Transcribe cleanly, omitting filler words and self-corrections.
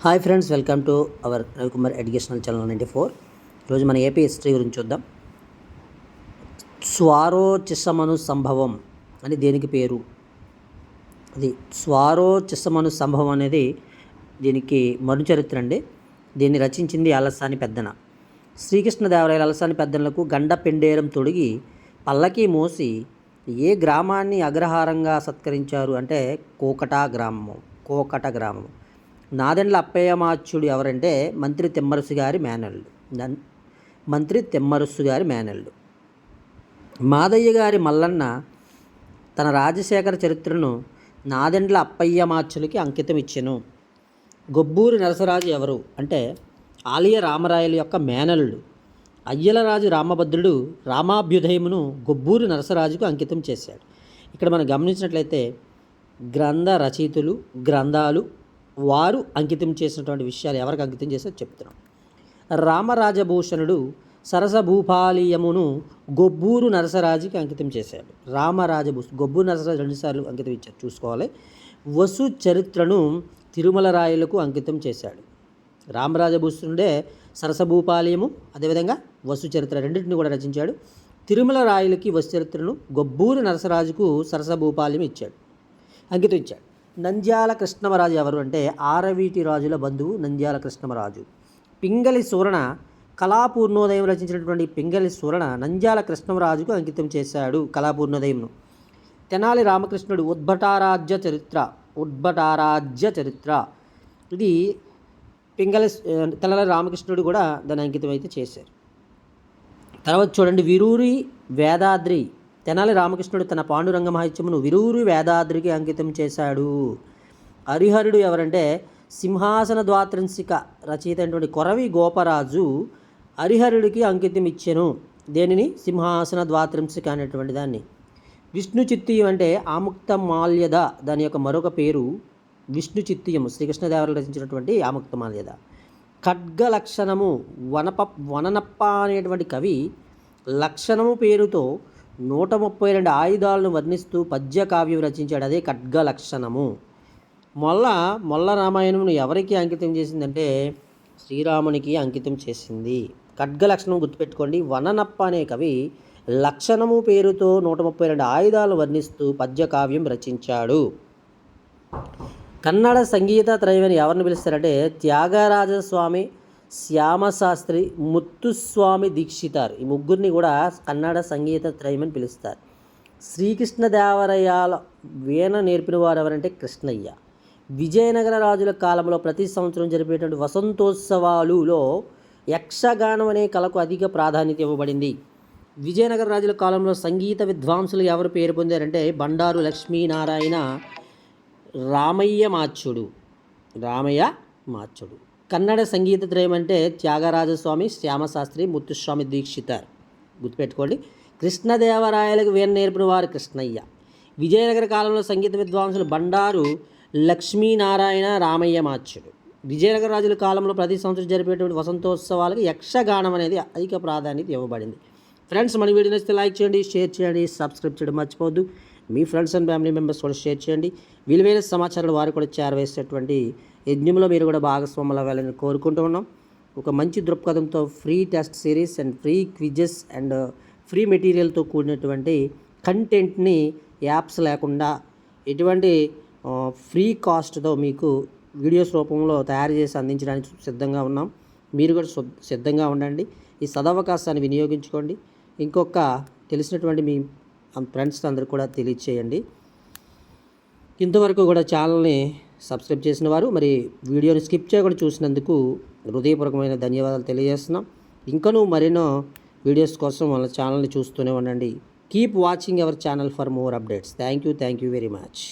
Hi friends, welcome to our Ravikumar educational channel 94. ఈరోజు మన AP history గురించి చూద్దాం. స్వారోచిసమను సంభవం అని దేనికి పేరు? అది స్వారోచిసమను సంభవం అనేది దీనికి మరుచరిత్ర అండి. దీన్ని రచించింది అలసాని పెద్దన. శ్రీకృష్ణదేవరాయల అలసాని పెద్దనలకు గండ పెండేరం తొడిగి పల్లకి మోసి ఏ గ్రామాన్ని అగ్రహారంగా సత్కరించారు అంటే కోకట గ్రామము. నాదెండ్ల అప్పయ్యమాచ్యుడు ఎవరంటే మంత్రి తిమ్మరుసు గారి మేనల్లుడు. మాదయ్య గారి మల్లన్న తన రాజశేఖర చరిత్రను నాదెండ్ల అప్పయ్యమాచ్యులకి అంకితం ఇచ్చెను. గొబ్బూరి నరసరాజు ఎవరు అంటే ఆలియ రామరాయల యొక్క మేనల్లుడు. అయ్యలరాజు రామభద్రుడు రామాభ్యుదయమును గొబ్బూరి నరసరాజుకు అంకితం చేశాడు. ఇక్కడ మనం గమనించినట్లయితే గ్రంథ రచయితలు, గ్రంథాలు వారు అంకితం చేసినటువంటి విషయాలు ఎవరికి అంకితం చేశారో చెప్తున్నాం. రామరాజభూషణుడు సరసభూపాలీయమును గొబ్బూరు నరసరాజుకి అంకితం చేశాడు. గొబ్బూరు నరసరాజు 2 సార్లు అంకితం ఇచ్చారు, చూసుకోవాలి. వసు చరిత్రను తిరుమల రాయలకు అంకితం చేశాడు. రామరాజభూషణుడే సరసభూపాలీయము, అదేవిధంగా వసు చరిత్ర రెండింటిని కూడా రచించాడు. తిరుమల రాయలకి వసు చరిత్రను, గొబ్బూరు నరసరాజుకు సరసభూపాలీయం అంకితం ఇచ్చాడు. నంద్యాల కృష్ణమరాజు ఎవరు అంటే ఆరవీటి రాజుల బంధువు నంద్యాల కృష్ణమరాజు. పింగళి సూరణ కళాపూర్ణోదయం రచించినటువంటి పింగళి సూరణ నంద్యాల కృష్ణమరాజుకు అంకితం చేశాడు కళాపూర్ణోదయంను. తెనాలి రామకృష్ణుడు ఉద్భటారాజ్య చరిత్ర ఇది తెనాలి రామకృష్ణుడు కూడా దాని అంకితం అయితే చేశారు. తర్వాత చూడండి, విరూరి వేదాద్రి. తెనాలి రామకృష్ణుడు తన పాండురంగ మహాత్మ్యమును విరూరి వేదాద్రికి అంకితం చేశాడు. హరిహరుడు ఎవరంటే సింహాసన ద్వాత్రంశిక రచయిత అయినటువంటి కొరవి గోపరాజు హరిహరుడికి అంకితం ఇచ్చెను. దేనిని? సింహాసన ద్వాత్రంశిక అనేటువంటి దాన్ని. విష్ణు చిత్తీయం అంటే ఆముక్త మాల్యద, దాని యొక్క మరొక పేరు విష్ణు చిత్తీయము, శ్రీకృష్ణదేవరాయలు రచించినటువంటి ఆముక్త మాల్యద. ఖడ్గ లక్షణము వననప్ప అనేటువంటి కవి లక్షణము పేరుతో 132 ఆయుధాలను వర్ణిస్తూ పద్య కావ్యం రచించాడు. అదే ఖడ్గ లక్షణము. మొల్ల రామాయణమును ఎవరికి అంకితం చేసిందంటే శ్రీరామునికి అంకితం చేసింది. ఖడ్గ లక్షణం గుర్తుపెట్టుకోండి. వననప్ప అనే కవి లక్షణము పేరుతో 132 ఆయుధాలు వర్ణిస్తూ పద్య కావ్యం రచించాడు. కన్నడ సంగీత త్రైవని ఎవరిని పిలుస్తారంటే త్యాగరాజస్వామి, శ్యామశాస్త్రి, ముత్తుస్వామి దీక్షితార్. ఈ ముగ్గురిని కూడా కన్నడ సంగీత త్రైమని పిలుస్తారు. శ్రీకృష్ణదేవరాయల వీణ నేర్పిన వారు ఎవరంటే కృష్ణయ్య. విజయనగర రాజుల కాలంలో ప్రతి సంవత్సరం జరిపేటువంటి వసంతోత్సవాలులో యక్షగానం అనే కళకు అధిక ప్రాధాన్యత ఇవ్వబడింది. విజయనగర రాజుల కాలంలో సంగీత విద్వాంసులు ఎవరు పేరు పొందారంటే బండారు లక్ష్మీనారాయణ, రామయ్య మాచ్యుడు. కన్నడ సంగీత త్రయం అంటే త్యాగరాజస్వామి, శ్యామశాస్త్రి, ముత్తుస్వామి దీక్షితార్. గుర్తుపెట్టుకోండి. కృష్ణదేవరాయలకు వీణ నేర్పిన వారు కృష్ణయ్య. విజయనగర కాలంలో సంగీత విద్వాంసులు బండారు లక్ష్మీనారాయణ, రామయ్య మాచ్యుడు. విజయనగర రాజుల కాలంలో ప్రతి సంవత్సరం జరిపేటువంటి వసంతోత్సవాలకు యక్షగానం అనేది అధిక ప్రాధాన్యత ఇవ్వబడింది. ఫ్రెండ్స్, మన వీడియో నచ్చితే లైక్ చేయండి, షేర్ చేయండి, సబ్స్క్రైబ్ చేయడం మర్చిపోవద్దు. మీ ఫ్రెండ్స్ అండ్ ఫ్యామిలీ మెంబర్స్ కూడా షేర్ చేయండి. విలువైన సమాచారాలు వారు కూడా చేరవేసేటువంటి యజ్ఞంలో మీరు కూడా భాగస్వాములు అవ్వాలని కోరుకుంటూ ఉన్నాం. ఒక మంచి దృక్పథంతో free test series and free quizzes and free మెటీరియల్తో కూడినటువంటి కంటెంట్ని యాప్స్ లేకుండా ఎటువంటి ఫ్రీ కాస్ట్తో మీకు వీడియోస్ రూపంలో తయారు చేసి అందించడానికి సిద్ధంగా ఉన్నాం. మీరు కూడా సిద్ధంగా ఉండండి. ఈ సదవకాశాన్ని వినియోగించుకోండి. ఇంకొక తెలిసినటువంటి మీ ఫ్రెండ్స్ అందరూ కూడా తెలియచేయండి. ఇంతవరకు కూడా ఛానల్ని సబ్స్క్రైబ్ చేసిన వారు, మరి వీడియోని స్కిప్ చేయకుండా చూసినందుకు హృదయపూర్వకమైన ధన్యవాదాలు తెలియజేస్తున్నాం. ఇంకనూ మరెన్నో వీడియోస్ కోసం మన ఛానల్ని చూస్తూనే ఉండండి. Keep watching our channel for more updates. Thank you very much.